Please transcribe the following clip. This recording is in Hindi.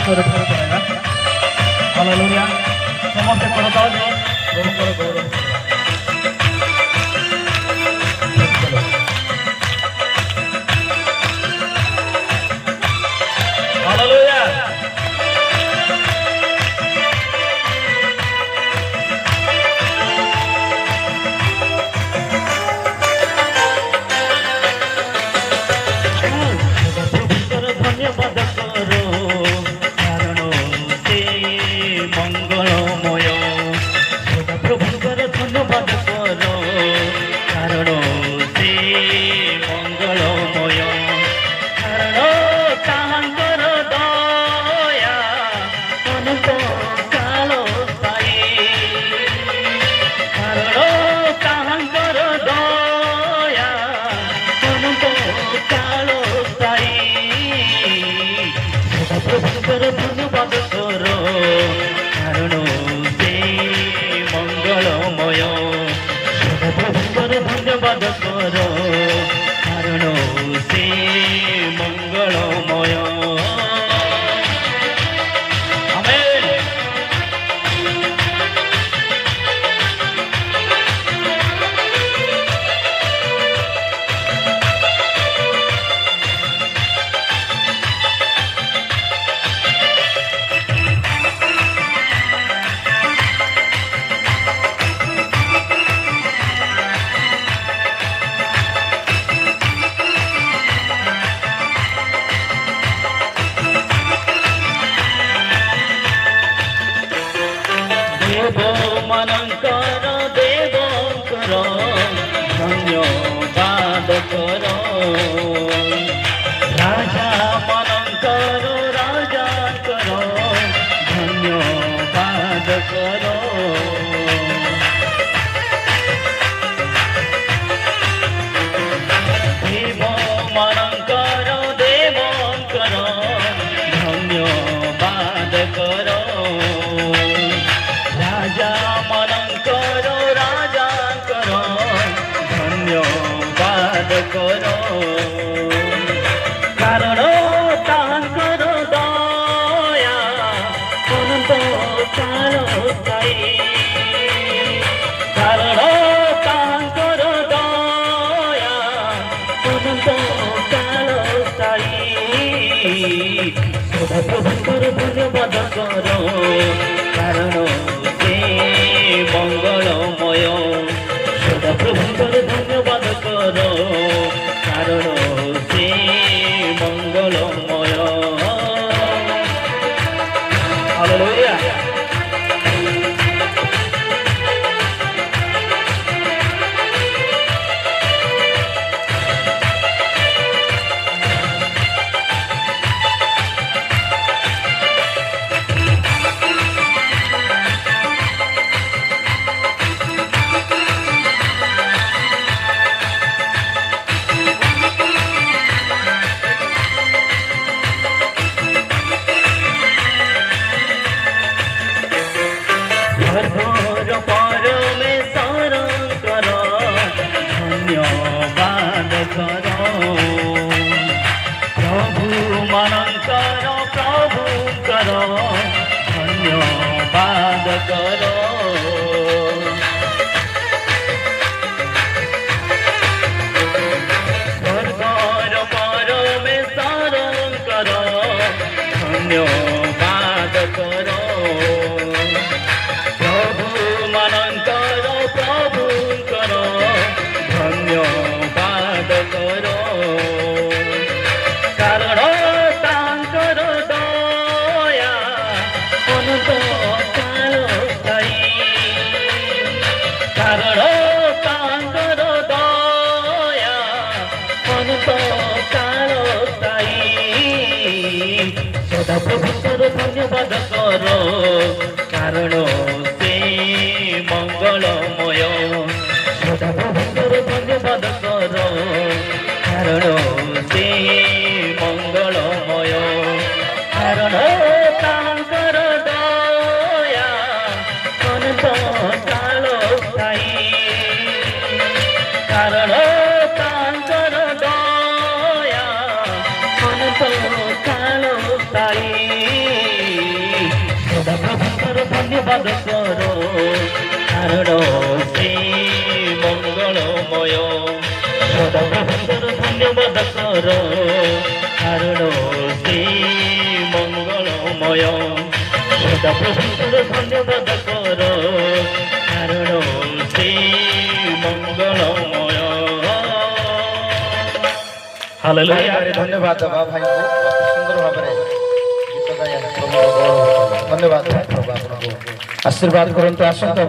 स्वरूप हालेलुया समस्त करताओ जो प्रभुଙ୍କର गौरव हालेलुया धन्यवाद करो कारण से मंगलमय धन्यवाद करो कारण से मंगलमय देवମାନଙ୍କର ଦେବଙ୍କର ଧନ୍ୟବାଦ କର ରାଜାମାନଙ୍କର ରାଜାଙ୍କର ଧନ୍ୟବାଦ କର ଦେବମାନଙ୍କର ଦେବଙ୍କର ଧନ୍ୟବାଦ କର राजा मनंकर राजांकर धन्यवाद करो कारण तांकर दया अनंत काल स्थायी कारण तांकर दया अनंत काल स्थायी सदाप्रभुंकर धन्यवाद करो कारण मंगलमय सदाप्रभुंकर धन्यवाद करो कारण से मंगलमय हालेलुया घोर पर में शरण करो धन्यवाद करो प्रभु मनंकर धन्यवाद करो घोर पर में शरण करो धन्यवाद करो मनंकर प्रभुंकर धन्यवाद करो कारण तांकर दया अनंत काल स्थायी कारण तांकर दया अनंत काल स्थायी सदाप्रभुंकर धन्यवाद करो कारण मंगलमय सदाप्रभुंकर धन्यवाद करो कारण से मंगलमय कारण तांकर दया अनंत काल स्थायी कारण तांकर दया अनंत काल स्थायी ଧନ୍ୟବାଦ କର କାରଣ ସେ ମଙ୍ଗଳମୟ ସଦାପ୍ରଭୁଙ୍କର ଧନ୍ୟବାଦ କର କାରଣ ସେ ମଙ୍ଗଳମୟ ସଦାପ୍ରଭୁଙ୍କର ଧନ୍ୟବାଦ କର କାରଣ ସେ ମଙ୍ଗଳମୟ ହାଲେଲୁୟା ଧନ୍ୟବାଦ ଦେବା ଭାଇଙ୍କୁ ଅତି ସୁନ୍ଦର ଭାବରେ ଗୀତ ଗାଇ ପ୍ରଭୁଙ୍କ ଗୌରବ କଲେ। ଧନ୍ୟବାଦ ପ୍ରଭୁ ଆପଣଙ୍କୁ ଆଶୀର୍ବାଦ କରନ୍ତୁ। ଆସନ୍ତୁ